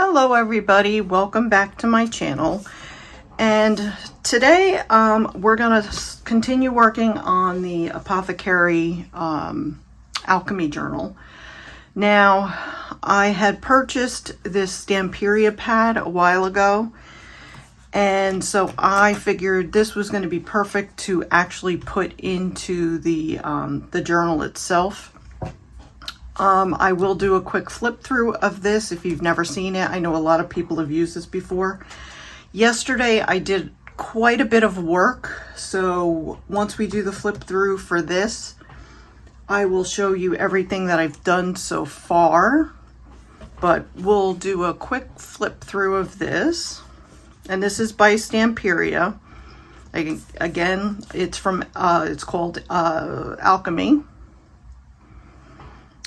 Hello everybody, welcome back to my channel. And today we're going to continue working on the Apothecary Alchemy journal. Now, I had purchased this Stamperia pad a while ago, and so I figured this was going to be perfect to actually put into the journal itself. I will do a quick flip through of this if you've never seen it. I know a lot of people have used this before. Yesterday I did quite a bit of work, so once we do the flip through for this, I will show you everything that I've done so far. But we'll do a quick flip through of this. And this is by Stamperia. Again, it's from it's called Alchemy.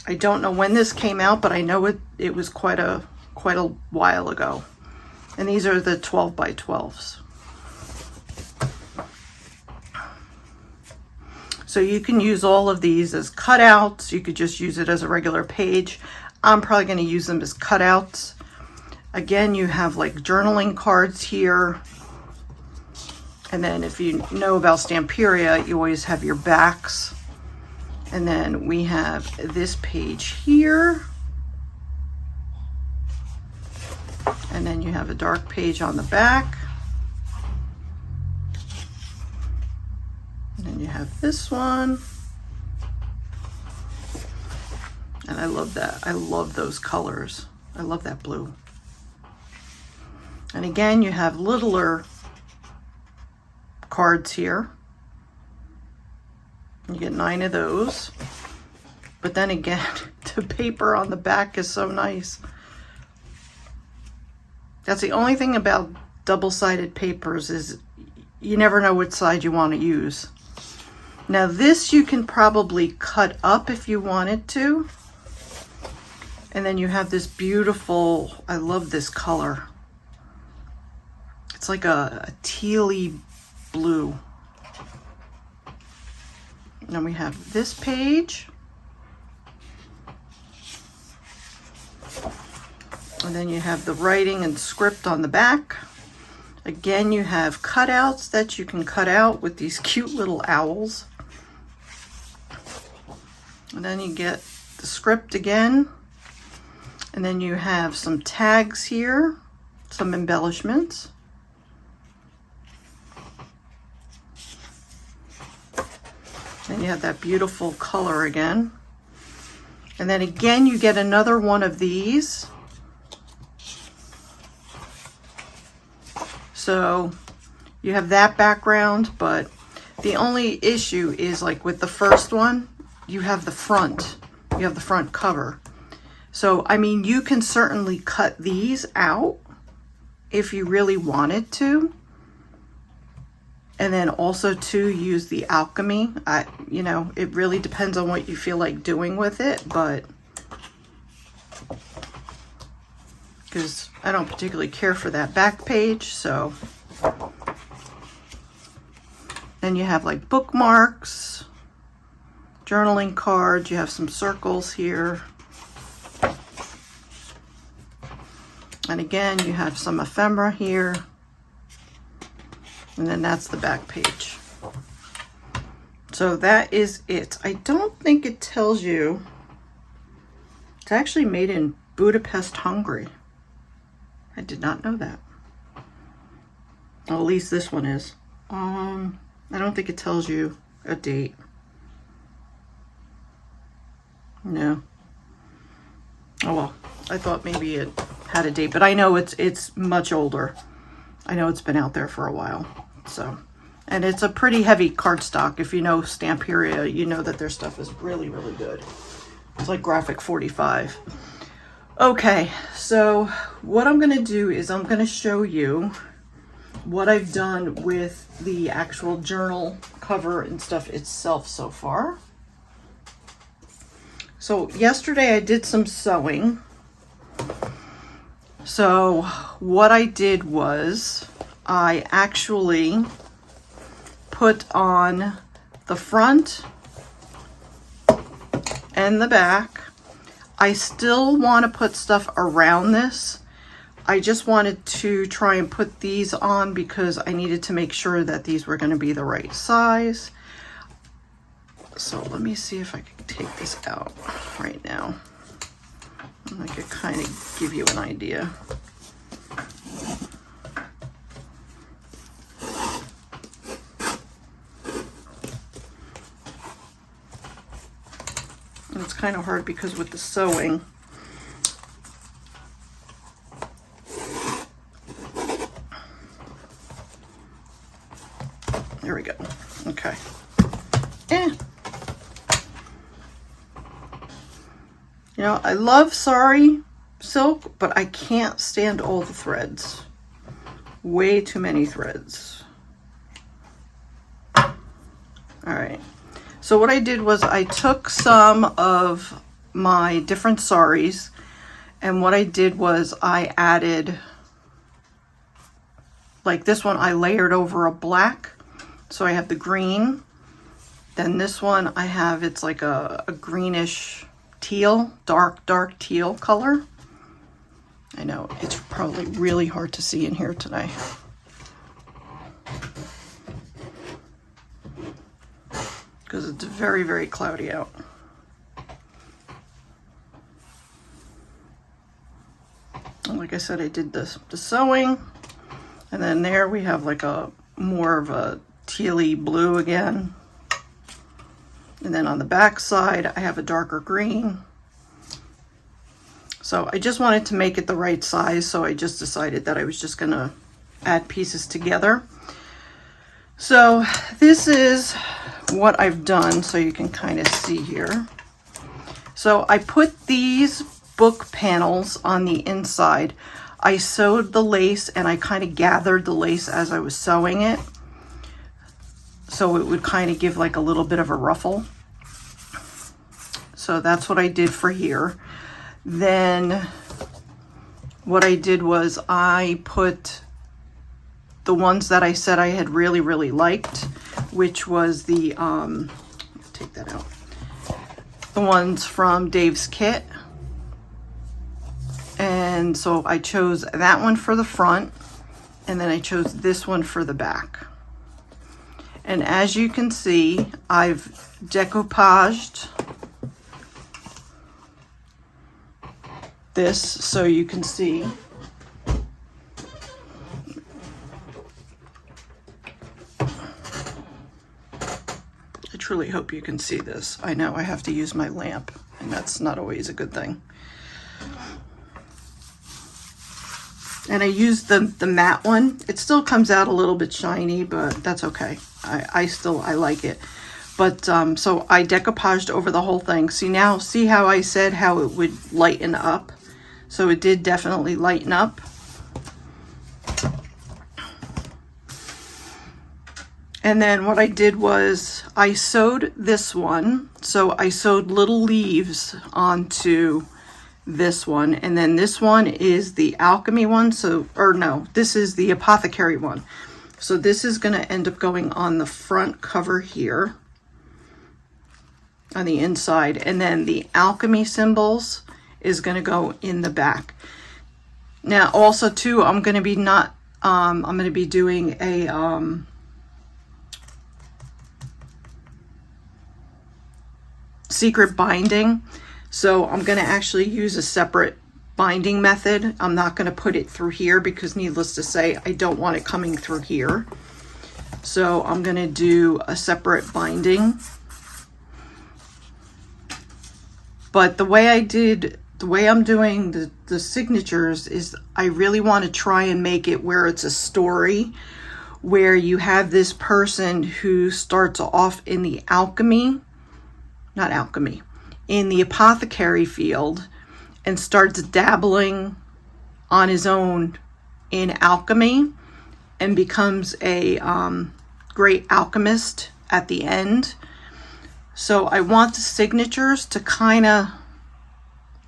I don't know when this came out, but I know it was quite a while ago. And these are the 12 by 12s. So you can use all of these as cutouts. You could just use it as a regular page. I'm probably going to use them as cutouts. Again, you have like journaling cards here. And then if you know about Stamperia, you always have your backs. And then we have this page here. And then you have a dark page on the back. And then you have this one. And I love that. I love those colors. I love that blue. And again, you have littler cards here. You get 9 of those. But then again, the paper on the back is so nice. That's the only thing about double-sided papers is you never know which side you want to use. Now this you can probably cut up if you wanted to. And then you have this beautiful, I love this color. It's like a tealy blue. Then we have this page. And then you have the writing and script on the back. Again, you have cutouts that you can cut out with these cute little owls. And then you get the script again. And then you have some tags here, some embellishments. And you have that beautiful color again. And then again, you get another one of these. So you have that background, but the only issue is like with the first one, you have the front cover. So, I mean, you can certainly cut these out if you really wanted to. And then also to use the Alchemy. You know, it really depends on what you feel like doing with it, but because I don't particularly care for that back page, so. Then you have like bookmarks, journaling cards, you have some circles here. And again, you have some ephemera here. And then that's the back page. So that is it. I don't think it tells you. It's actually made in Budapest, Hungary. I did not know that. Well, at least this one is. I don't think it tells you a date. No. Oh well, I thought maybe it had a date, but I know it's much older. I know it's been out there for a while. So, and it's a pretty heavy cardstock. If you know Stamperia, you know that their stuff is really, really good. It's like graphic 45. Okay, so what I'm going to do is I'm going to show you what I've done with the actual journal cover and stuff itself so far. So yesterday I did some sewing. So what I did was I actually put on the front and the back. I still want to put stuff around this, I just wanted to try and put these on because I needed to make sure that these were going to be the right size. So let me see if I can take this out right now. And I could kind of give you an idea. And it's kind of hard because with the sewing, there we go. Okay. You know, I love sari silk, but I can't stand all the threads. Way too many threads. All right. So what I did was I took some of my different saris, and what I did was I added, like this one I layered over a black. So I have the green. Then this one I have, it's like a greenish teal, dark teal color. I know it's probably really hard to see in here today. Because it's very, very cloudy out. And like I said, I did the sewing. And then there we have like a more of a tealy blue again. And then on the back side, I have a darker green. So I just wanted to make it the right size, so I just decided that I was just gonna add pieces together. So this is what I've done, so you can kind of see here. So I put these book panels on the inside. I sewed the lace and I kind of gathered the lace as I was sewing it, so it would kind of give like a little bit of a ruffle. So that's what I did for here. Then what I did was I put the ones that I said I had really, really liked, which was the, take that out, the ones from Dave's Kit. And so I chose that one for the front, and then I chose this one for the back. And as you can see, I've decoupaged this so you can see. I truly hope you can see this. I know I have to use my lamp, and that's not always a good thing. And I used the matte one. It still comes out a little bit shiny, but that's okay. I like it. But so I decoupaged over the whole thing. See how I said how it would lighten up? So it did definitely lighten up. And then what I did was I sewed this one. So I sewed little leaves onto this one, and then this one is the Alchemy one. So, or no, this is the Apothecary one. So this is going to end up going on the front cover here on the inside, and then the Alchemy symbols is going to go in the back. Now also too, I'm going to be I'm going to be doing a secret binding. So I'm going to actually use a separate binding method. I'm not going to put it through here because, needless to say, I don't want it coming through here. So I'm going to do a separate binding. But the way I'm doing the signatures is I really want to try and make it where it's a story, where you have this person who starts off in the in the apothecary field and starts dabbling on his own in alchemy and becomes a great alchemist at the end. So I want the signatures to kind of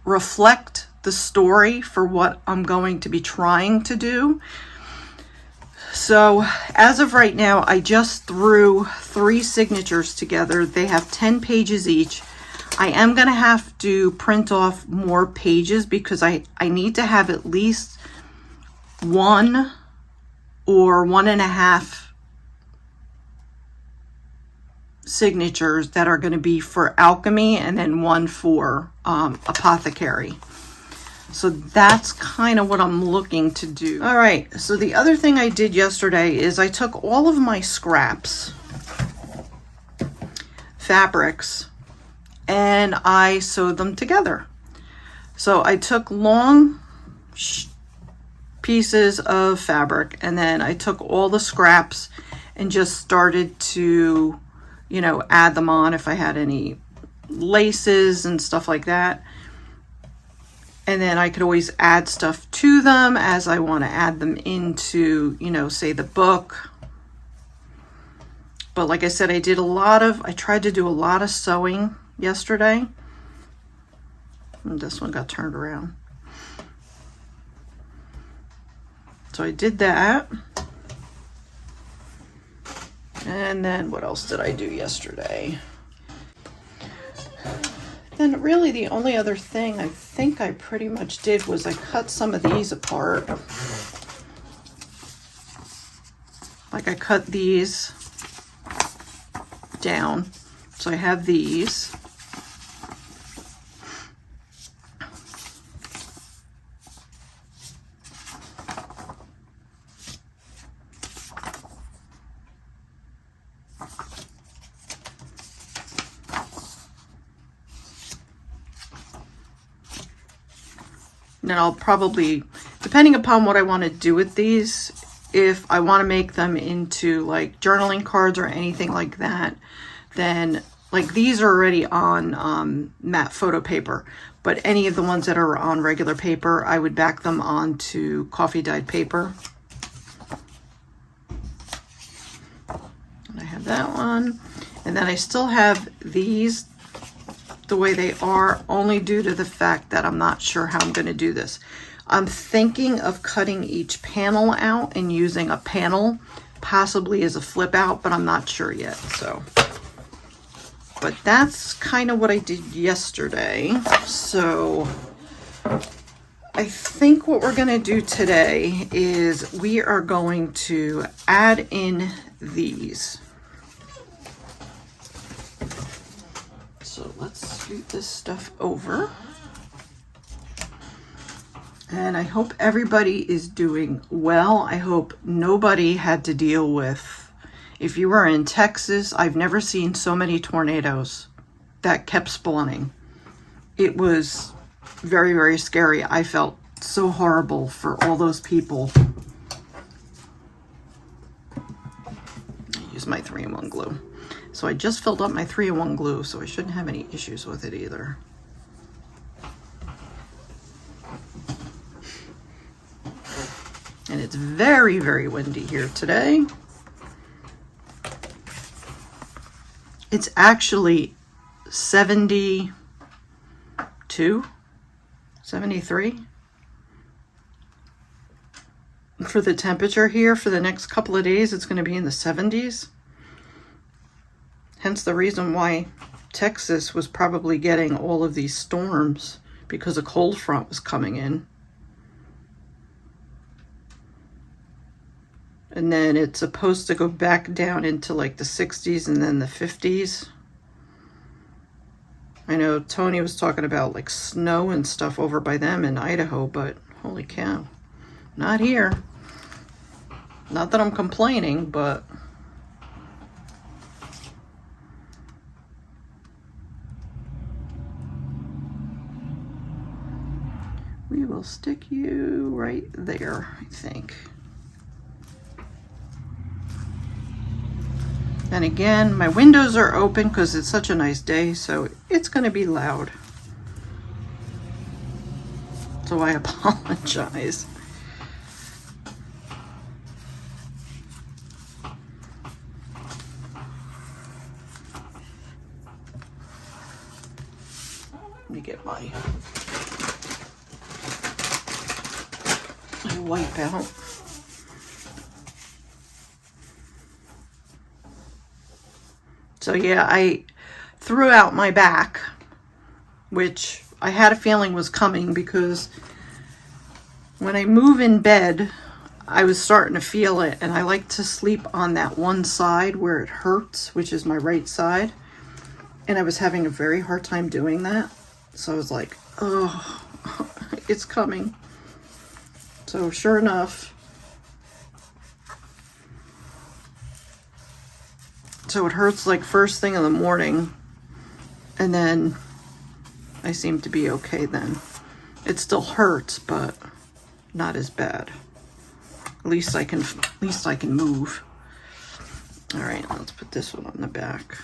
reflect the story for what I'm going to be trying to do. So as of right now, I just threw 3 signatures together. They have 10 pages each. I am going to have to print off more pages because I need to have at least 1 or 1.5 signatures that are going to be for Alchemy, and then 1 for Apothecary. So that's kind of what I'm looking to do. All right, so the other thing I did yesterday is I took all of my scraps, fabrics, and I sewed them together. So I took long pieces of fabric, and then I took all the scraps and just started to, you know, add them on if I had any laces and stuff like that. And then I could always add stuff to them as I want to add them into, you know, say the book. But like I said, I tried to do a lot of sewing yesterday. And this one got turned around. So I did that. And then what else did I do yesterday? Then really the only other thing I think I pretty much did was I cut some of these apart. Like I cut these down. So I have these. And I'll probably, depending upon what I want to do with these, if I want to make them into like journaling cards or anything like that, then like these are already on matte photo paper, but any of the ones that are on regular paper, I would back them onto coffee dyed paper. And I have that one. And then I still have these the way they are, only due to the fact that I'm not sure how I'm going to do this. I'm thinking of cutting each panel out and using a panel possibly as a flip out, but I'm not sure yet. So, but that's kind of what I did yesterday. So I think what we're going to do today is we are going to add in these. So let's scoot this stuff over. And I hope everybody is doing well. I hope nobody had to deal with, if you were in Texas, I've never seen so many tornadoes that kept spawning. It was very, very scary. I felt so horrible for all those people. I use my 3-in-1 glue. So I just filled up my 3-in-1 glue, so I shouldn't have any issues with it either. And it's very, very windy here today. It's actually 72, 73 for the temperature here. For the next couple of days, it's going to be in the 70s. Hence the reason why Texas was probably getting all of these storms, because a cold front was coming in. And then it's supposed to go back down into like the 60s and then the 50s. I know Toni was talking about like snow and stuff over by them in Idaho, but holy cow, not here. Not that I'm complaining, but we will stick you right there, I think. And again, my windows are open because it's such a nice day, so it's going to be loud. So I apologize. Let me get my wipe out. So yeah, I threw out my back, which I had a feeling was coming, because when I move in bed, I was starting to feel it, and I like to sleep on that one side where it hurts, which is my right side. And I was having a very hard time doing that. So I was like, oh, it's coming. So sure enough, so it hurts like first thing in the morning, and then I seem to be okay then. It still hurts, but not as bad. At least I can move. All right, let's put this one on the back.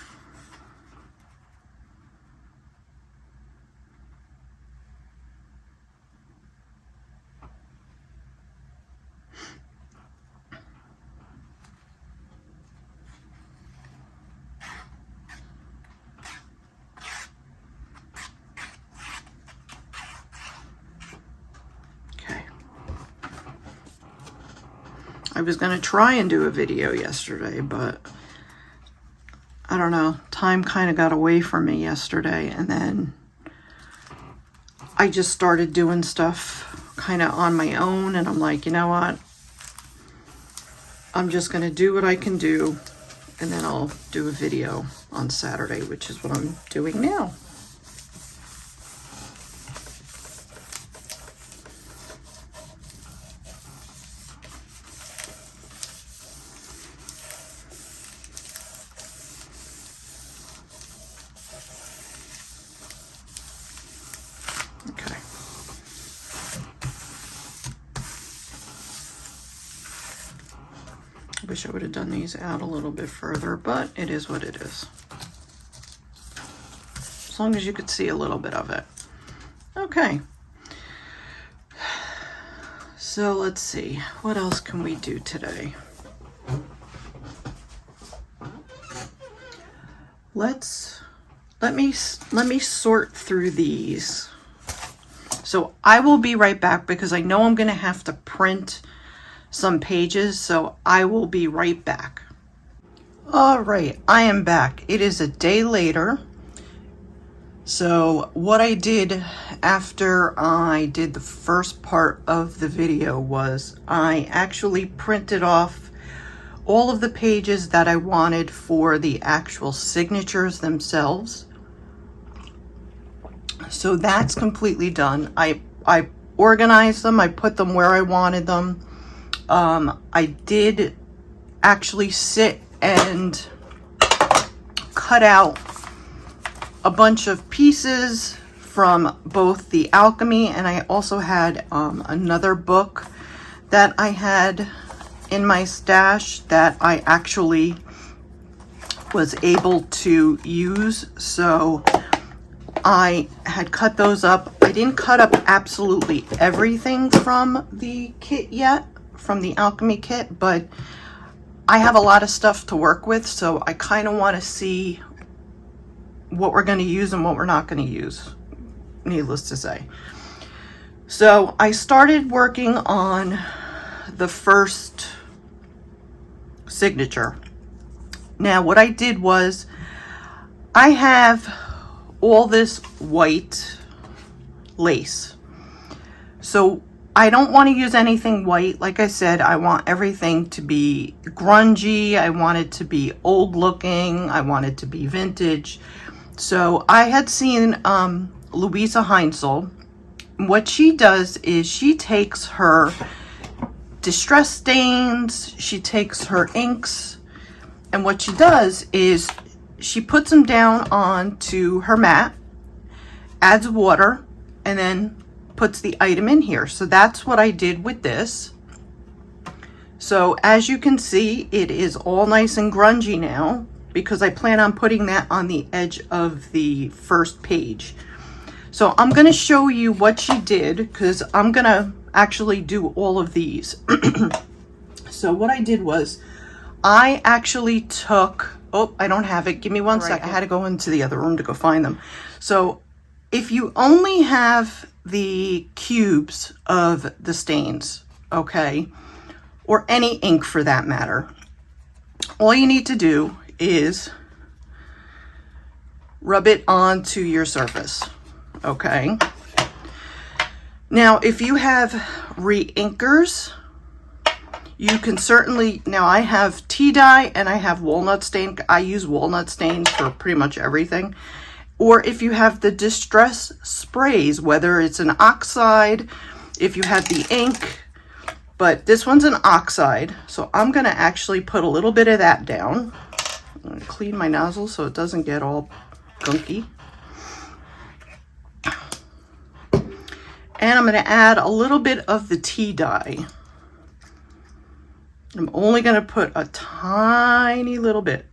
I was going to try and do a video yesterday, but I don't know, time kind of got away from me yesterday, and then I just started doing stuff kind of on my own, and I'm like, you know what, I'm just going to do what I can do, and then I'll do a video on Saturday, which is what I'm doing now. Wish I would have done these out a little bit further, but it is what it is. As long as you could see a little bit of it. Okay. So let's see. What else can we do today? Let me sort through these. So I will be right back because I know I'm going to have to print some pages, so I will be right back. All right, I am back. It is a day later. So what I did after I did the first part of the video was I actually printed off all of the pages that I wanted for the actual signatures themselves. So that's completely done. I organized them, I put them where I wanted them. I did actually sit and cut out a bunch of pieces from both the Alchemy, and I also had another book that I had in my stash that I actually was able to use. So I had cut those up. I didn't cut up absolutely everything from the kit yet, from the Alchemy kit, but I have a lot of stuff to work with, so I kind of want to see what we're going to use and what we're not going to use, needless to say. So I started working on the first signature. Now what I did was I have all this white lace, so I don't want to use anything white. Like I said, I want everything to be grungy. I want it to be old looking. I want it to be vintage. So I had seen LUISE HEINZL. What she does is she takes her distress stains, she takes her inks, and what she does is she puts them down onto her mat, adds water, and then puts the item in here. So that's what I did with this. So as you can see, it is all nice and grungy now because I plan on putting that on the edge of the first page. So I'm going to show you what she did because I'm going to actually do all of these. So what I did was I actually took, oh, I don't have it. Give me one second. I had to go into the other room to go find them. So if you only have the cubes of the stains, okay, or any ink for that matter, all you need to do is rub it onto your surface, okay? Now, if you have re-inkers, You can certainly, now I have tea dye and I have walnut stain. I use walnut stain for pretty much everything. Or if you have the distress sprays, whether it's an oxide, if you have the ink, but this one's an oxide. So I'm gonna actually put a little bit of that down. I'm gonna clean my nozzle so it doesn't get all gunky. And I'm gonna add a little bit of the tea dye. I'm only gonna put a tiny little bit.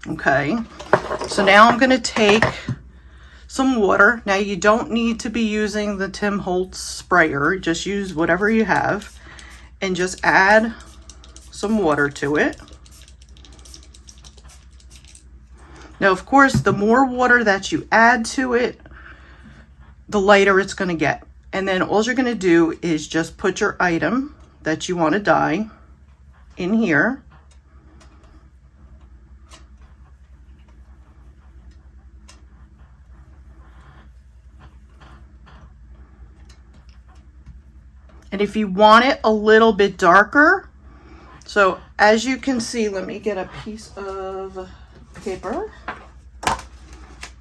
Okay, so now I'm gonna take some water. Now you don't need to be using the Tim Holtz sprayer, just use whatever you have and just add some water to it. Now, of course, the more water that you add to it, the lighter it's gonna get. And then all you're gonna do is just put your item that you wanna dye in here. And if you want it a little bit darker, so as you can see, let me get a piece of paper.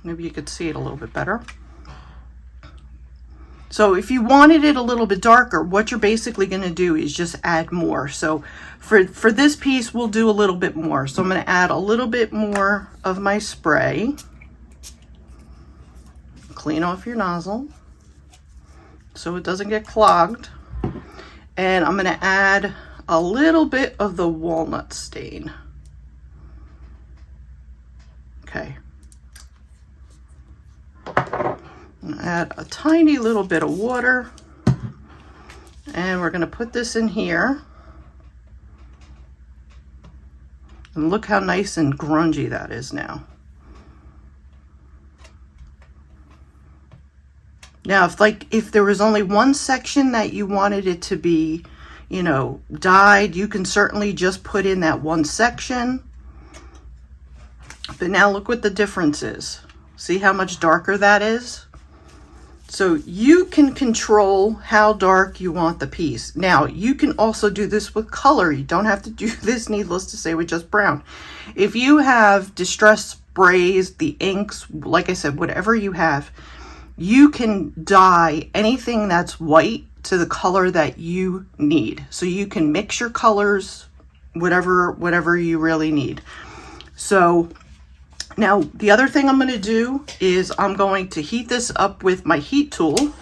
Maybe you could see it a little bit better. So if you wanted it a little bit darker, what you're basically going to do is just add more. So for this piece, we'll do a little bit more. So I'm going to add a little bit more of my spray. Clean off your nozzle so it doesn't get clogged. And I'm going to add a little bit of the walnut stain. Okay. I'm going to add a tiny little bit of water. And we're going to put this in here. And look how nice and grungy that is now. Now, if there was only one section that you wanted it to be, you know, dyed, you can certainly just put in that one section. But now look what the difference is. See how much darker that is? So you can control how dark you want the piece. Now, you can also do this with color. You don't have to do this, needless to say, with just brown. If you have distress sprays, the inks, like I said, whatever you have, you can dye anything that's white to the color that you need. So you can mix your colors, whatever you really need. So now the other thing I'm going to do is I'm going to heat this up with my heat tool.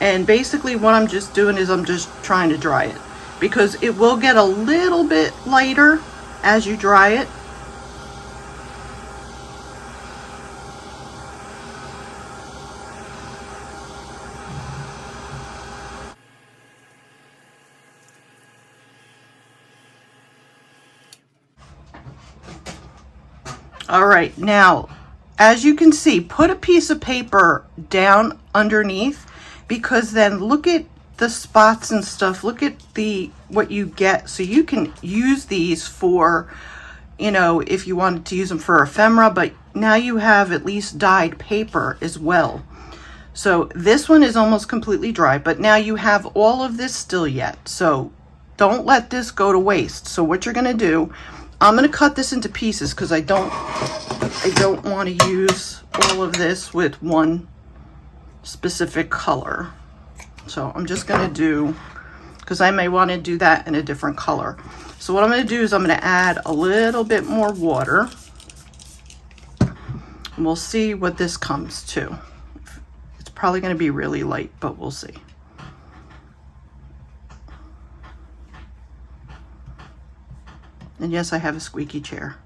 And basically what I'm just doing is I'm just trying to dry it, because it will get a little bit lighter as you dry it. All right, now, as you can see, put a piece of paper down underneath, because then look at the spots and stuff. Look at what you get. So you can use these for, you know, if you wanted to use them for ephemera, but now you have at least dyed paper as well. So this one is almost completely dry, but now you have all of this still yet. So don't let this go to waste. So what you're gonna do, I'm going to cut this into pieces because I don't want to use all of this with one specific color. So I'm just going to do, because I may want to do that in a different color. So what I'm going to do is I'm going to add a little bit more water. And we'll see what this comes to. It's probably going to be really light, but we'll see. And yes, I have a squeaky chair.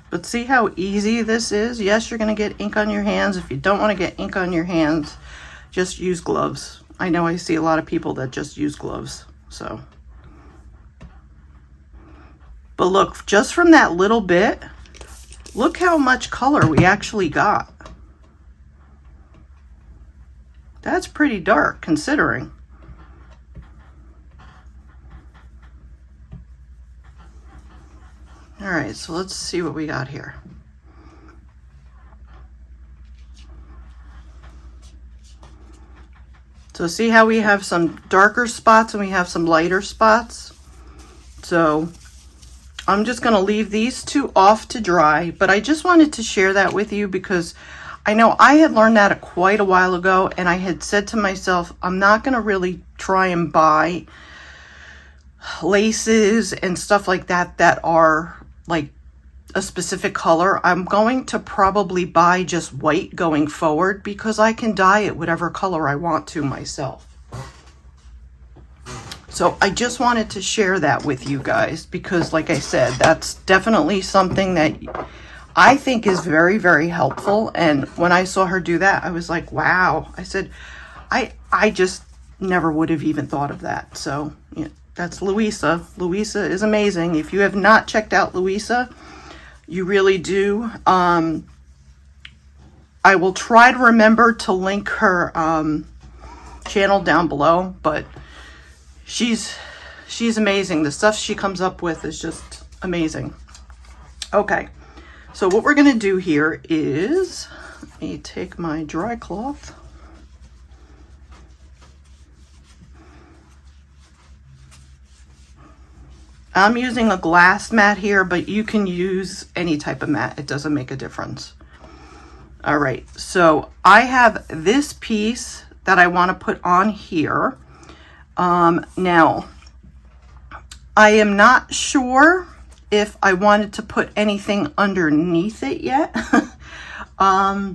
But see how easy this is? Yes, you're going to get ink on your hands. If you don't want to get ink on your hands, just use gloves. I know I see a lot of people that just use gloves. So, but look, just from that little bit, look how much color we actually got. That's pretty dark considering. All All right, so let's see what we got here. So see how we have some darker spots and we have some lighter spots? So I'm just going to leave these two off to dry, but I just wanted to share that with you because I know I had learned that quite a while ago, and I had said to myself, I'm not going to really try and buy laces and stuff like that that are like a specific color. I'm going to probably buy just white going forward because I can dye it whatever color I want to myself. So I just wanted to share that with you guys because, like I said, that's definitely something that I think is very, very helpful. And when I saw her do that, I was like, wow. I said, I just never would have even thought of that. So yeah, that's LUISE. LUISE is amazing. If you have not checked out LUISE, you really do. I will try to remember to link her channel down below, but she's amazing. The stuff she comes up with is just amazing. Okay, so what we're going to do here is, let me take my dry cloth. I'm using a glass mat here, but you can use any type of mat. It doesn't make a difference. All right, so I have this piece that I want to put on here. Now, I am not sure if I wanted to put anything underneath it yet. I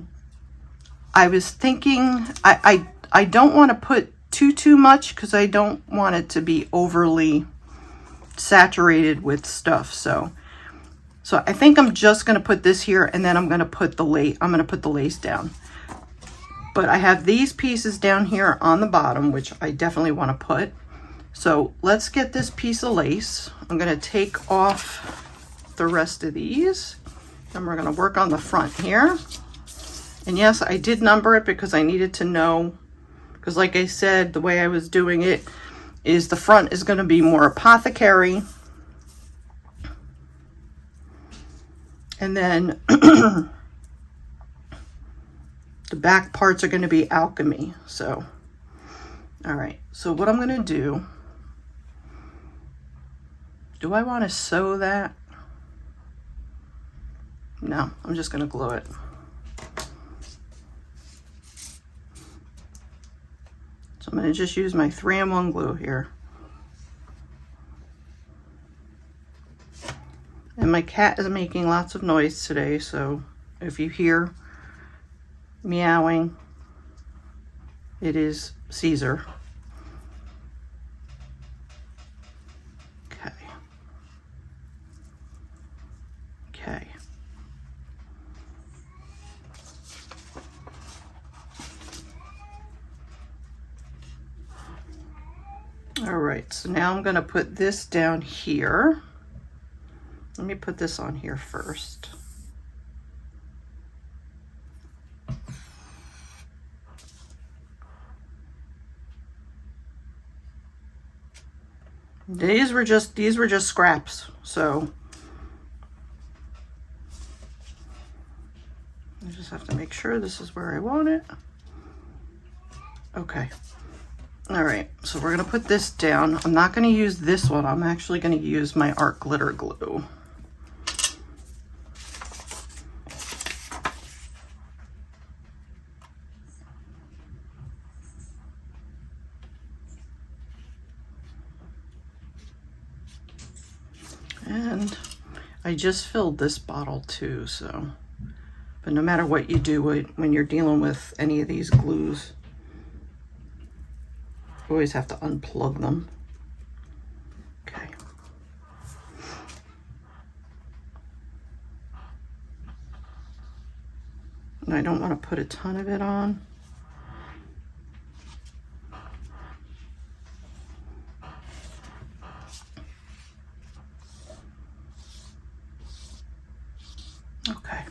was thinking, I don't want to put too much because I don't want it to be overly saturated with stuff. So I think I'm just going to put this here, and then I'm going to put the lace down. But I have these pieces down here on the bottom, which I definitely want to put. So let's get this piece of lace. I'm going to take off the rest of these, and we're going to work on the front here. And yes, I did number it because I needed to know, because like I said, the way I was doing it is the front is going to be more Apothecary, and then the back parts are going to be Alchemy. So, all right, so what I'm going to do I want to sew that? No, I'm just going to glue it. So I'm going to just use my 3-in-1 glue here. And my cat is making lots of noise today, so if you hear meowing, it is Caesar. Okay. Okay. All right, so now I'm going to put this down here. Let me put this on here first. These were just scraps, so I just have to make sure this is where I want it. Okay. All right, so we're gonna put this down. I'm not gonna use this one. I'm actually gonna use my art glitter glue. And I just filled this bottle too, so, but no matter what you do when you're dealing with any of these glues, you always have to unplug them. Okay. And I don't want to put a ton of it on. Okay.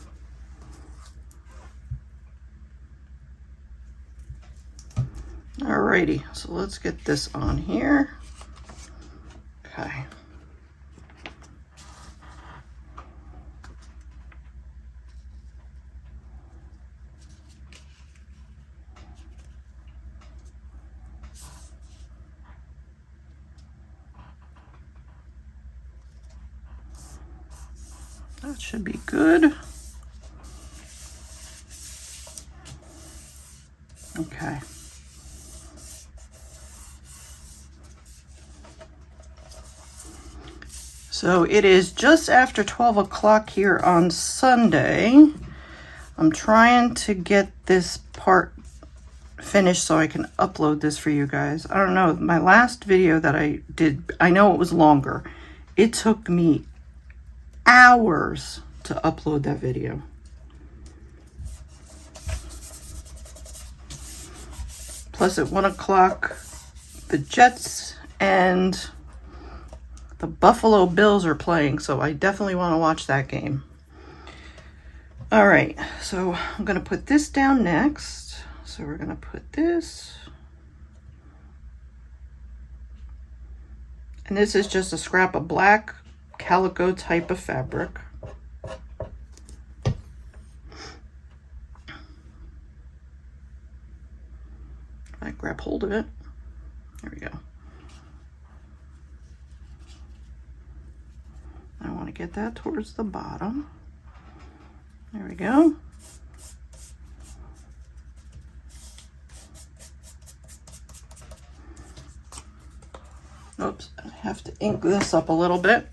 Alrighty, so let's get this on here. Okay. That should be good. Okay. So it is just after 12 o'clock here on Sunday. I'm trying to get this part finished so I can upload this for you guys. I don't know, my last video that I did, I know it was longer. It took me hours to upload that video. Plus at 1 o'clock, the Jets and the Buffalo Bills are playing, so I definitely want to watch that game. All right, so I'm going to put this down next. So we're going to put this. And this is just a scrap of black calico type of fabric. I grab hold of it. There we go. I want to get that towards the bottom. There we go. Oops, I have to ink this up a little bit.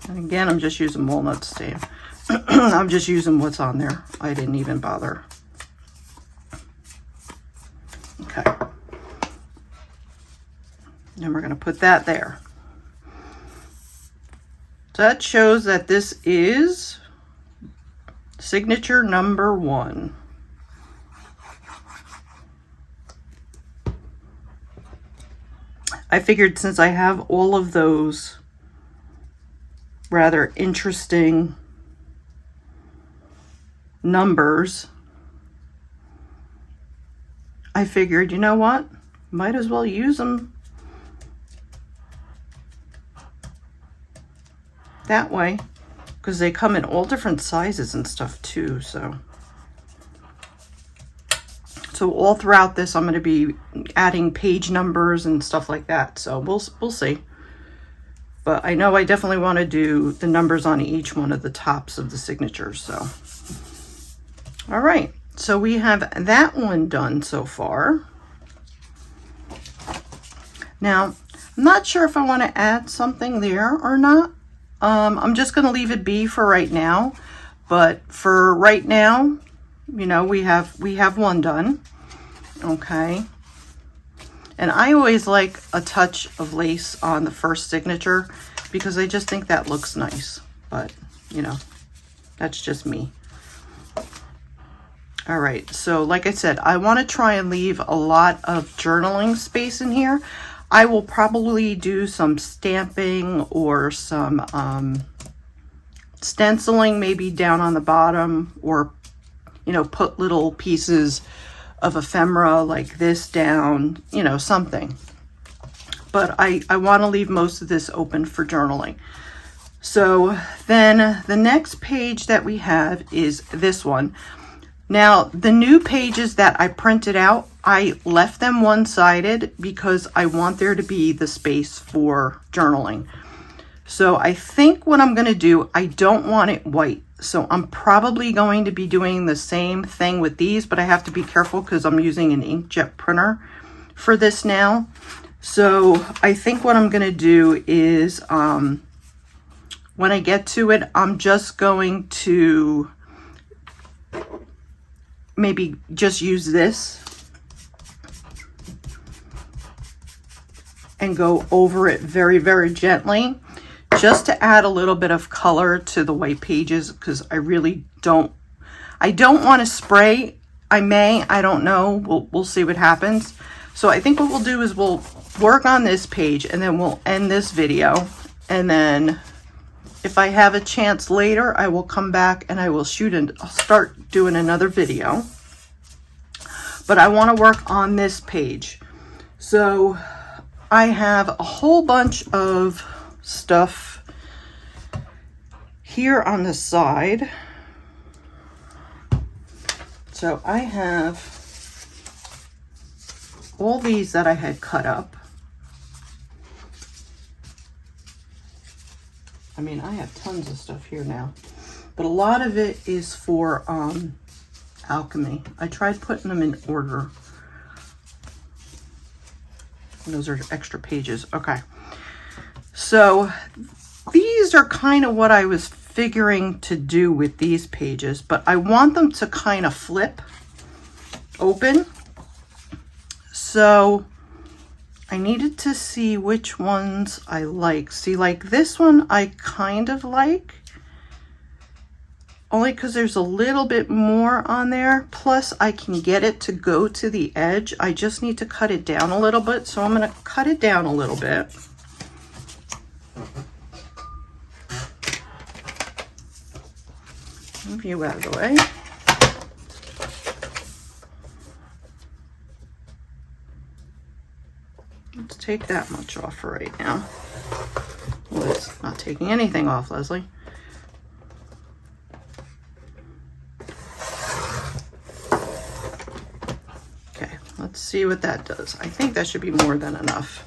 And again, I'm just using walnut stain. I'm just using what's on there. I didn't even bother. Okay. And we're going to put that there. So that shows that this is signature number 1. I figured since I have all of those rather interesting numbers, I figured, you know what? Might as well use them that way, because they come in all different sizes and stuff too. So all throughout this, I'm going to be adding page numbers and stuff like that. So we'll see. But I know I definitely want to do the numbers on each one of the tops of the signatures. So, all right. So we have that one done so far. Now, I'm not sure if I want to add something there or not. I'm just going to leave it be for right now. But for right now, you know, we have one done. Okay. And I always like a touch of lace on the first signature because I just think that looks nice. But, you know, that's just me. All right. So like I said, I want to try and leave a lot of journaling space in here. I will probably do some stamping or some stenciling maybe down on the bottom, or, you know, put little pieces of ephemera like this down, you know, something. But I want to leave most of this open for journaling. So then the next page that we have is this one. Now, the new pages that I printed out, I left them one-sided because I want there to be the space for journaling. So I think what I'm going to do, I don't want it white. So I'm probably going to be doing the same thing with these, but I have to be careful because I'm using an inkjet printer for this now. So I think what I'm going to do is when I get to it, I'm just going to maybe just use this and go over it very, very gently, just to add a little bit of color to the white pages, because I really don't want to spray. I may, I don't know. We'll see what happens. So I think what we'll do is we'll work on this page and then we'll end this video. And then if I have a chance later, I will come back and I will shoot and I'll start doing another video. But I want to work on this page. So I have a whole bunch of stuff here on the side. So I have all these that I had cut up. I mean, I have tons of stuff here now, but a lot of it is for Alchemy. I tried putting them in order. Those are extra pages. Okay. So these are kind of what I was figuring to do with these pages, but I want them to kind of flip open. So I needed to see which ones I like. See, like this one I kind of like, only because there's a little bit more on there. Plus I can get it to go to the edge. I just need to cut it down a little bit. So I'm going to cut it down a little bit. Move you out of the way. Let's take that much off for right now. Well, it's not taking anything off, Leslie. Okay, let's see what that does. I think that should be more than enough.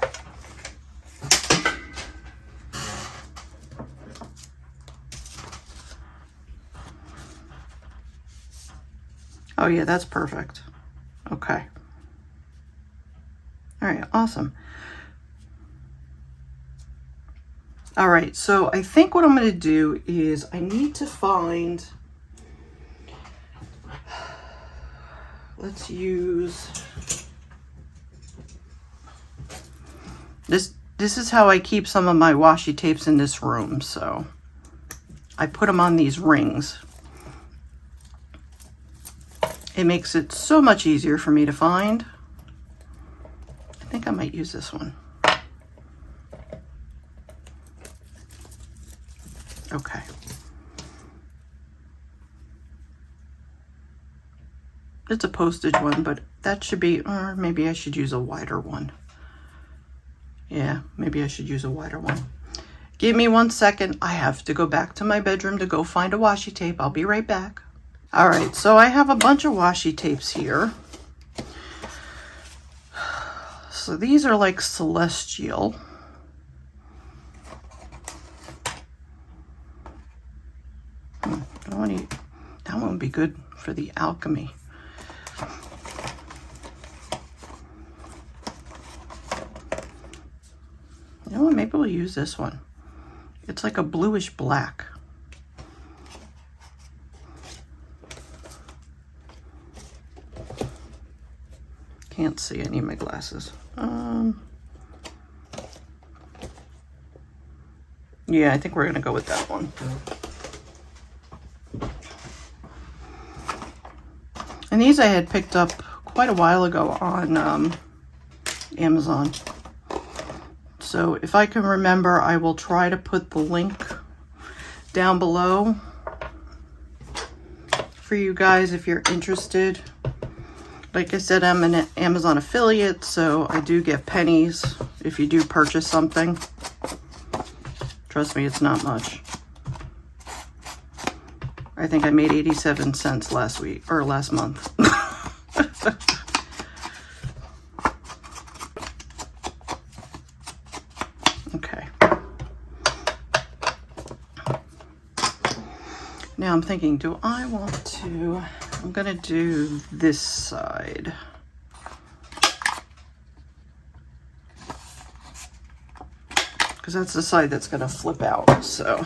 Oh yeah, that's perfect. Okay. All right, awesome. All right, so I think what I'm going to do is I need to find, let's use, this is how I keep some of my washi tapes in this room. So I put them on these rings. It makes it so much easier for me to find. I think I might use this one. Okay. It's a postage one, but that should be, or maybe I should use a wider one. Yeah, maybe I should use a wider one. Give me 1 second. I have to go back to my bedroom to go find a washi tape. I'll be right back. All right, so I have a bunch of washi tapes here. So these are like Celestial. That one would be good for the Alchemy. You know what, maybe we'll use this one. It's like a bluish black. Can't see any of my glasses. Yeah, I think we're gonna go with that one. And these I had picked up quite a while ago on Amazon. So if I can remember, I will try to put the link down below for you guys if you're interested. Like I said, I'm an Amazon affiliate, so I do get pennies if you do purchase something. Trust me, it's not much. I think I made 87 cents last week, or last month. Okay. Now I'm thinking, do I want to, I'm gonna do this side. Because that's the side that's gonna flip out, so.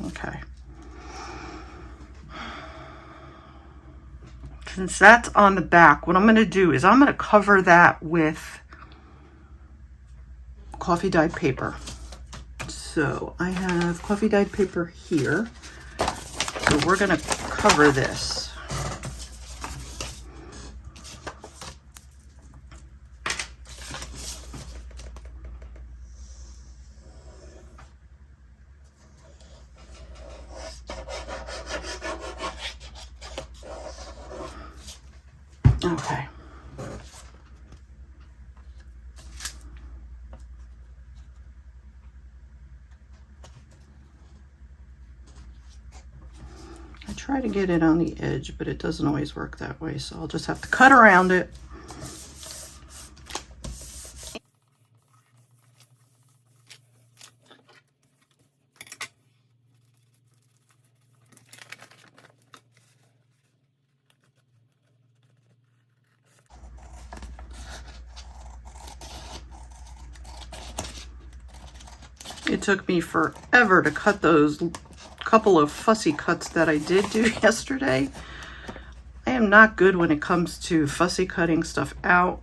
Okay. Since that's on the back, what I'm gonna do is I'm gonna cover that with coffee dyed paper. So I have coffee dyed paper here. So we're gonna cover this. Okay. I try to get it on the edge, but it doesn't always work that way, so I'll just have to cut around it. It took me forever to cut those couple of fussy cuts that I did do yesterday. I am not good when it comes to fussy cutting stuff out,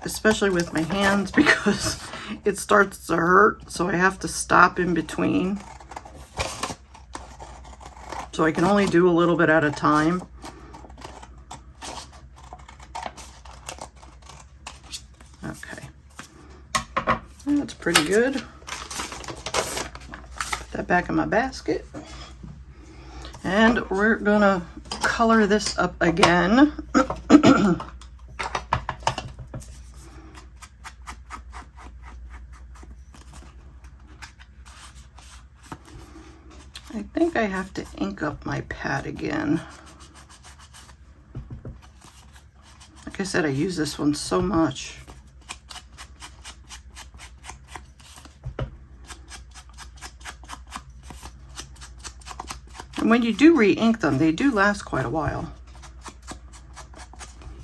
especially with my hands, because it starts to hurt, so I have to stop in between. So I can only do a little bit at a time. Okay, that's pretty good. Put that back in my basket. And we're gonna color this up again. I think I have to ink up my pad again. Like I said, I use this one so much. And when you do re-ink them, they do last quite a while.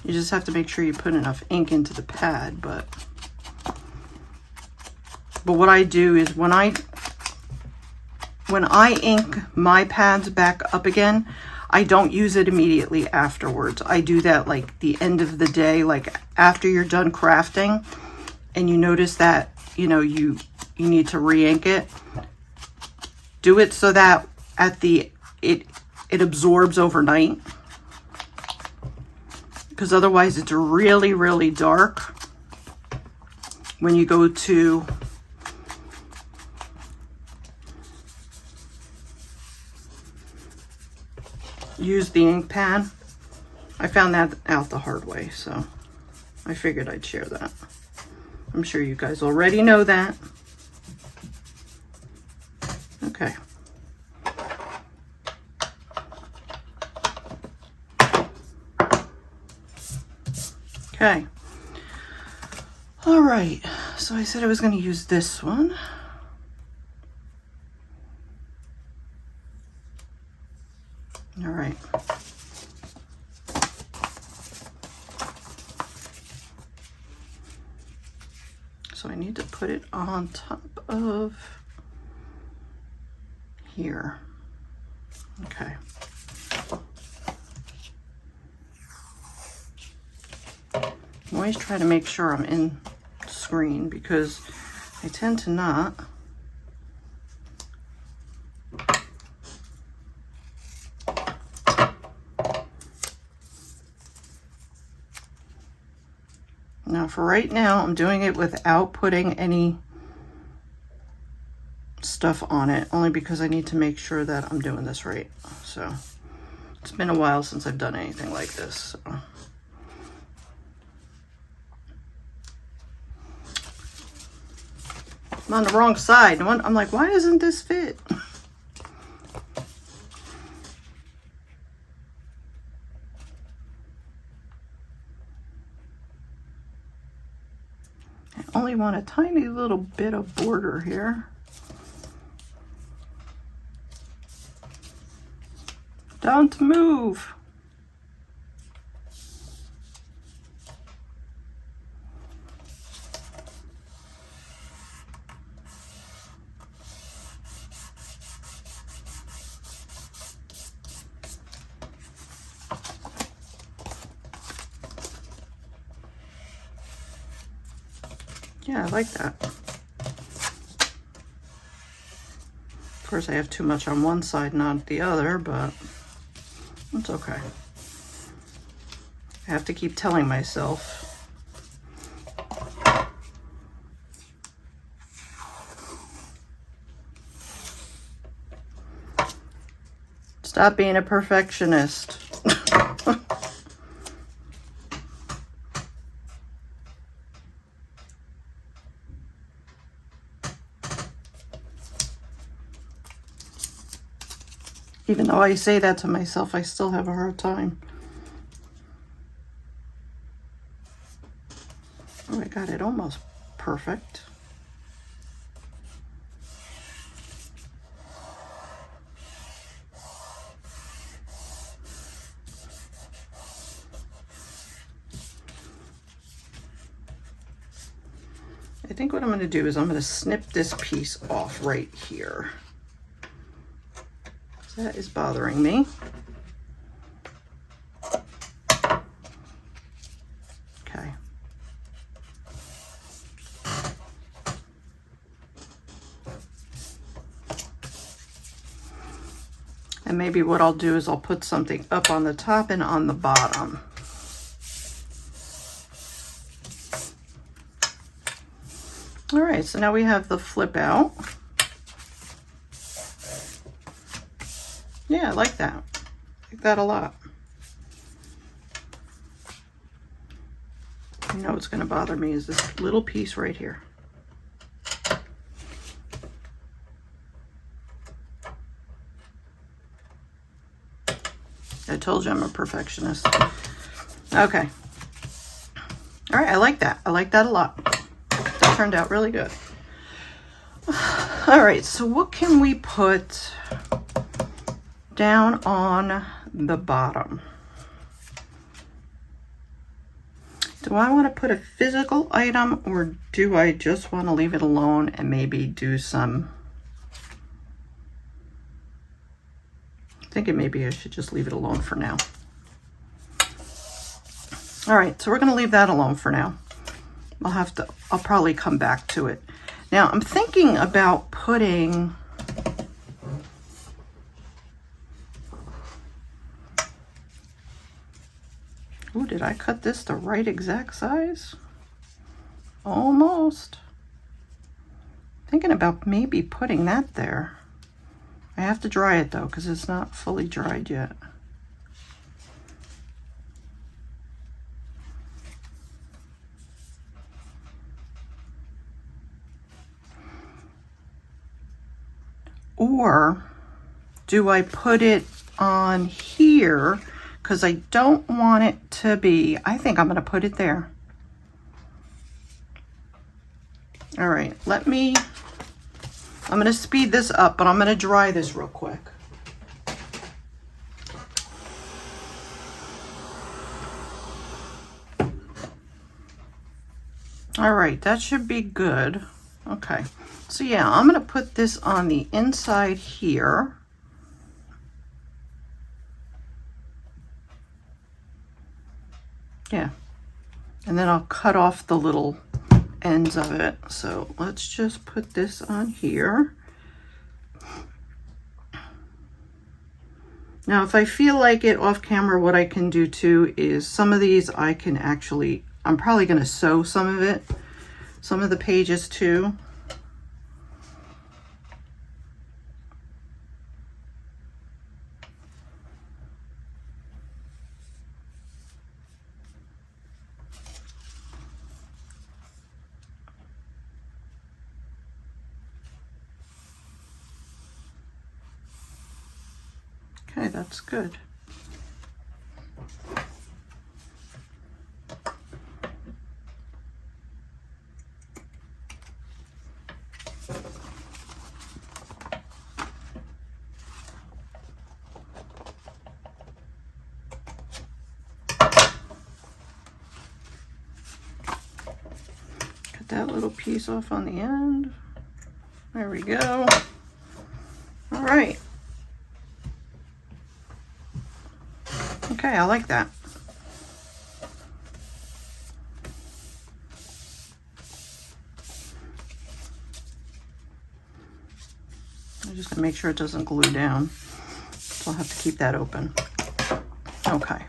You just have to make sure you put enough ink into the pad, but what I do is when I ink my pads back up again, I don't use it immediately afterwards. I do that like the end of the day, like after you're done crafting and you notice that, you know, you need to re-ink it. Do it so that at the it absorbs overnight, because otherwise it's really, really dark when you go to use the ink pad. I found that out the hard way, so I figured I'd share that. I'm sure you guys already know that. Okay. Okay. All right. So I said I was going to use this one. All right. So I need to put it on top of here. Okay. I'm always trying to make sure I'm in screen because I tend to not. Now for right now, I'm doing it without putting any stuff on it, only because I need to make sure that I'm doing this right. So it's been a while since I've done anything like this. So. I'm on the wrong side. I'm like, why doesn't this fit? I only want a tiny little bit of border here. Don't move. Yeah, I like that. Of course, I have too much on one side, not the other, but it's okay. I have to keep telling myself. Stop being a perfectionist. Even though I say that to myself, I still have a hard time. Oh, I got it almost perfect. I think what I'm going to do is I'm going to snip this piece off right here. That is bothering me. Okay. And maybe what I'll do is I'll put something up on the top and on the bottom. All right, so now we have the flip out. Yeah, I like that. I like that a lot. You know what's going to bother me is this little piece right here. I told you I'm a perfectionist. Okay. All right, I like that. I like that a lot. That turned out really good. All right, so what can we put down on the bottom? Do I want to put a physical item, or do I just want to leave it alone and maybe do some... I'm thinking maybe I should just leave it alone for now. All right, so we're going to leave that alone for now. I'll probably come back to it. Now I'm thinking about putting... Ooh, did I cut this the right exact size? Almost. Thinking about maybe putting that there. I have to dry it though, because it's not fully dried yet. Or do I put it on here? Because I don't want it to be, I think I'm going to put it there. All right, I'm going to speed this up, but I'm going to dry this real quick. All right, that should be good. Okay, so yeah, I'm going to put this on the inside here. Yeah, and then I'll cut off the little ends of it. So let's just put this on here. Now, if I feel like it off camera, what I can do too is some of these I can actually, I'm probably going to sew some of it, some of the pages too. Okay, that's good. Cut that little piece off on the end. There we go. All right. Okay, I like that. I'm just gonna make sure it doesn't glue down. So I'll have to keep that open. Okay.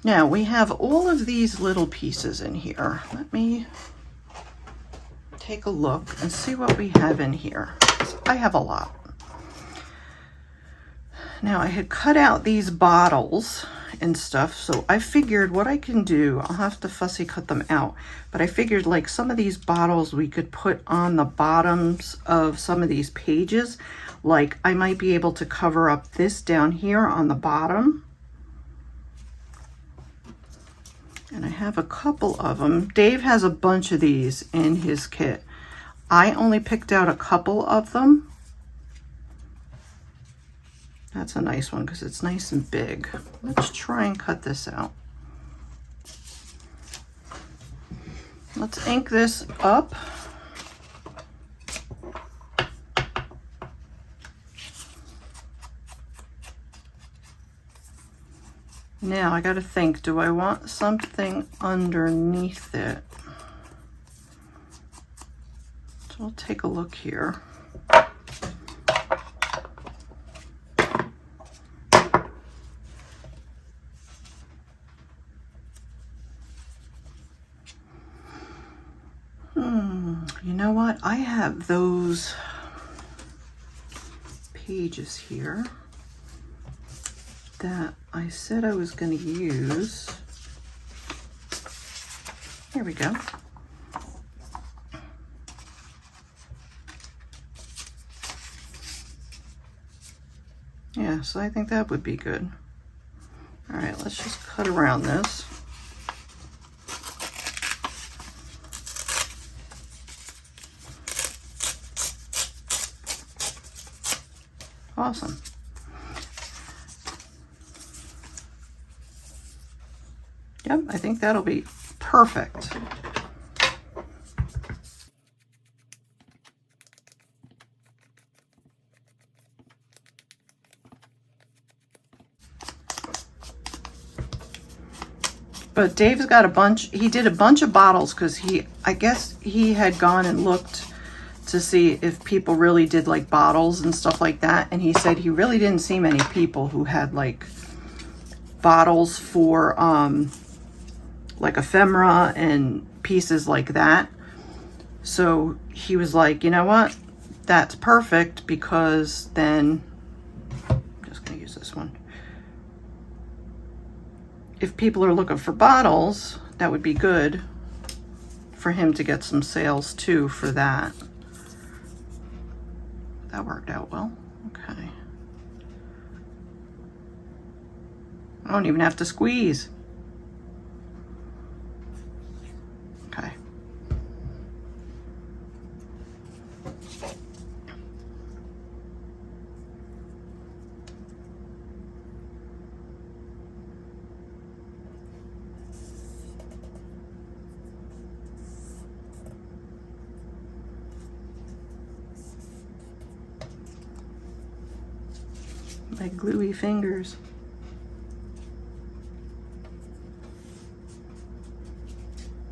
Now we have all of these little pieces in here. Let me take a look and see what we have in here. I have a lot. Now I had cut out these bottles and stuff, so I figured what I can do, I'll have to fussy cut them out, but I figured like some of these bottles we could put on the bottoms of some of these pages. Like I might be able to cover up this down here on the bottom. And I have a couple of them. Dave has a bunch of these in his kit. I only picked out a couple of them. That's a nice one because it's nice and big. Let's try and cut this out. let's ink this up. Now I got to think, do I want something underneath it? So I'll take a look here. You know what? I have those pages here that I said I was going to use. Here we go. Yeah, so I think that would be good. All right, let's just cut around this. Awesome. Yep, I think that'll be perfect. But Dave's got a bunch, he did a bunch of bottles because I guess he had gone and looked to see if people really did like bottles and stuff like that. And he said he really didn't see many people who had like bottles for like ephemera and pieces like that. So he was like, you know what? That's perfect, because then, I'm just gonna use this one. If people are looking for bottles, that would be good for him to get some sales too for that. That worked out well. Okay. I don't even have to squeeze. Okay. Like gluey fingers.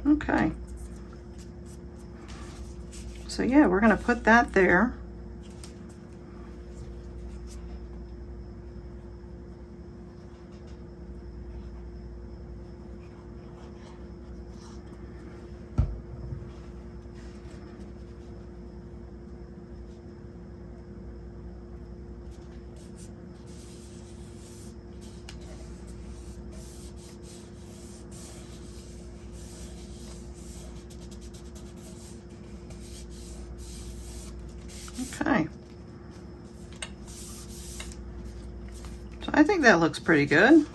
Okay. So yeah, we're going to put that there. Okay. So I think that looks pretty good.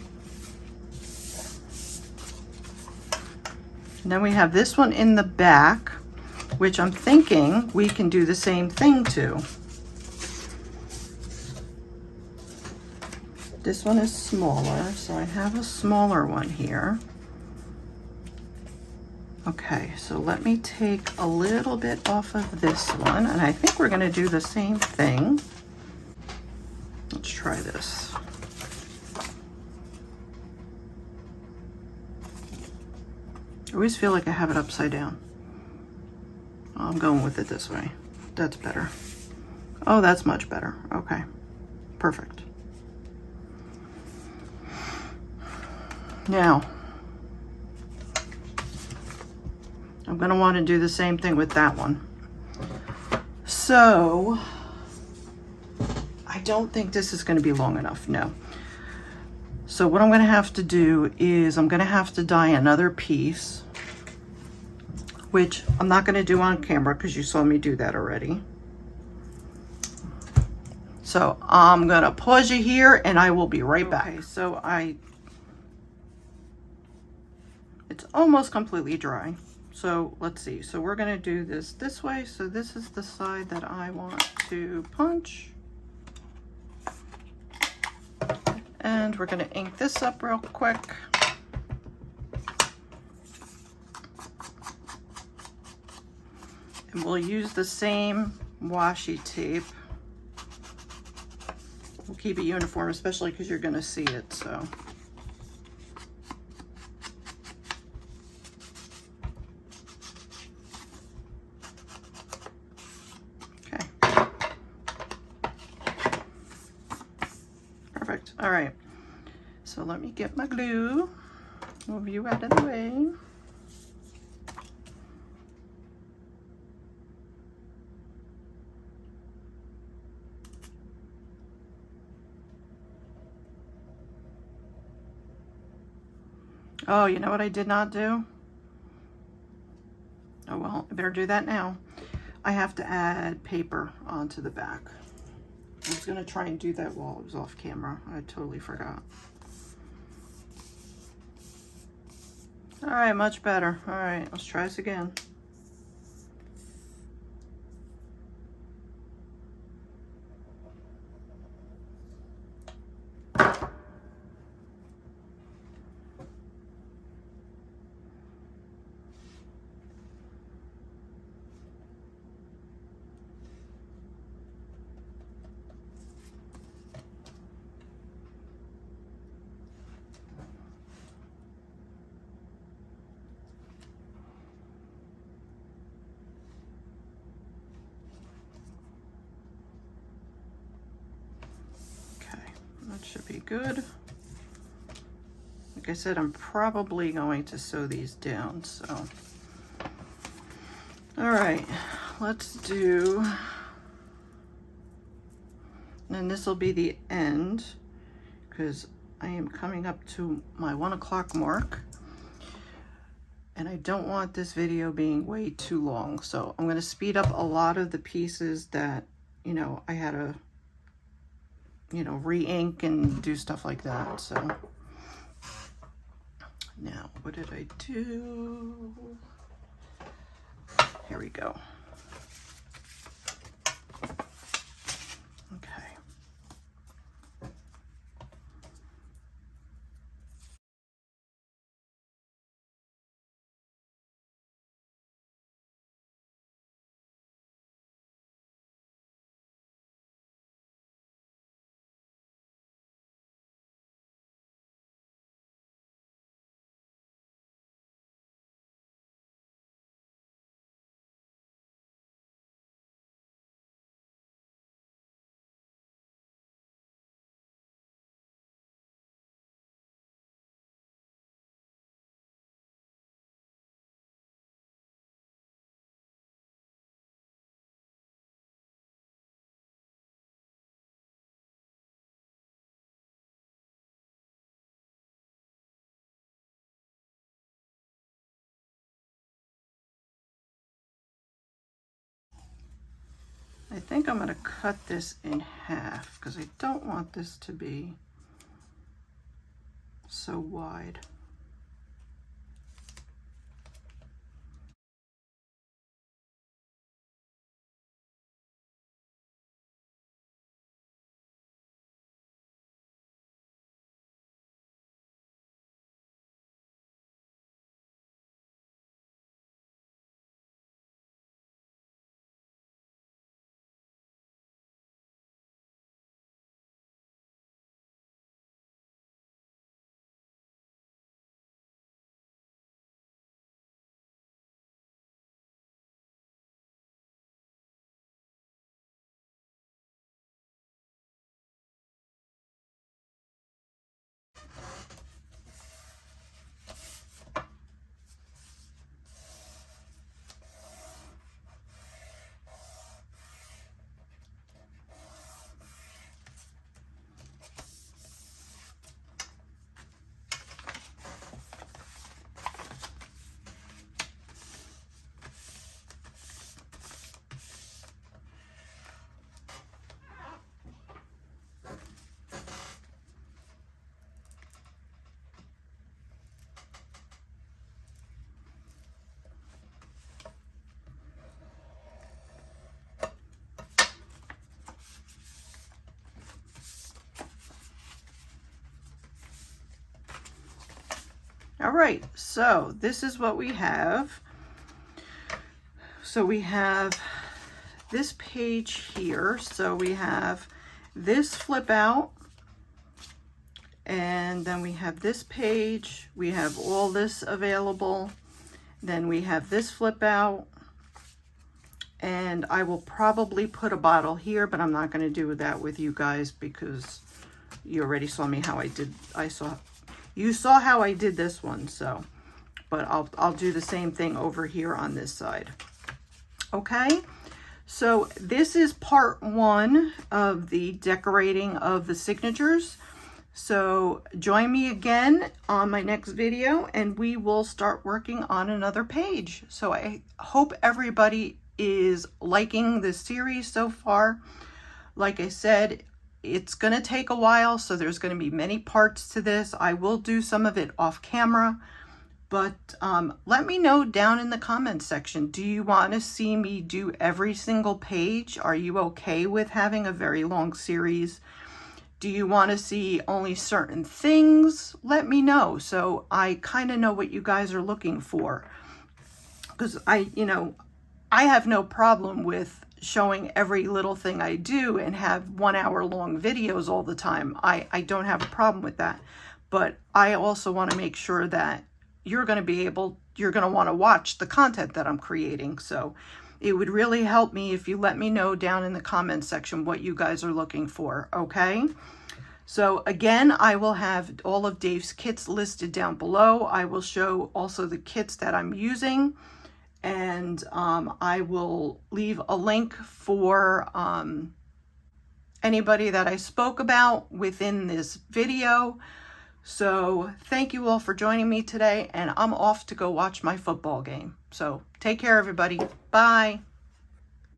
And then we have this one in the back, which I'm thinking we can do the same thing to. This one is smaller, so I have a smaller one here. Okay, so let me take a little bit off of this one, and I think we're going to do the same thing. Let's try this. I always feel like I have it upside down. Oh, I'm going with it this way. That's better. Oh, that's much better. Okay, perfect. Now, I'm going to want to do the same thing with that one. So, I don't think this is going to be long enough, no. So what I'm going to have to do is I'm going to have to dye another piece, which I'm not going to do on camera because you saw me do that already. So I'm going to pause you here and I will be right back. Okay, so it's almost completely dry. So let's see. So we're going to do this way. So this is the side that I want to punch. And we're going to ink this up real quick. And we'll use the same washi tape. We'll keep it uniform, especially because you're going to see it, so. Okay. Perfect. All right. So let me get my glue. Move you out of the way. Oh, you know what I did not do? Oh well, I better do that now. I have to add paper onto the back. I was gonna try and do that while I was off camera. I totally forgot. All right, much better. All right, let's try this again. That should be good. Like I said, I'm probably going to sew these down, so. All right, let's do, and this will be the end because I am coming up to my 1 o'clock mark and I don't want this video being way too long. So I'm going to speed up a lot of the pieces that, you know, I had to, you know, re-ink and do stuff like that. So now what did I do? Here we go. Okay. I think I'm going to cut this in half because I don't want this to be so wide. All right, so this is what we have. So we have this page here. So we have this flip out, and then we have this page. We have all this available. Then we have this flip out, and I will probably put a bottle here, but I'm not going to do that with you guys because you already saw me how I did. You saw how I did this one, so, but I'll do the same thing over here on this side. Okay, so this is part 1 of the decorating of the signatures. So join me again on my next video and we will start working on another page. So I hope everybody is liking this series so far. Like I said, it's going to take a while, so there's going to be many parts to this. I will do some of it off camera, but let me know down in the comments section. Do you want to see me do every single page? Are you okay with having a very long series? Do you want to see only certain things? Let me know so I kind of know what you guys are looking for. Because I have no problem with showing every little thing I do and have 1 hour long videos all the time. I don't have a problem with that. But I also want to make sure that you're going to want to watch the content that I'm creating. So it would really help me if you let me know down in the comments section what you guys are looking for, okay? So again, I will have all of Dave's kits listed down below. I will show also the kits that I'm using, and I will leave a link for anybody that I spoke about within this video. So thank you all for joining me today, and I'm off to go watch my football game. So take care, everybody. Bye.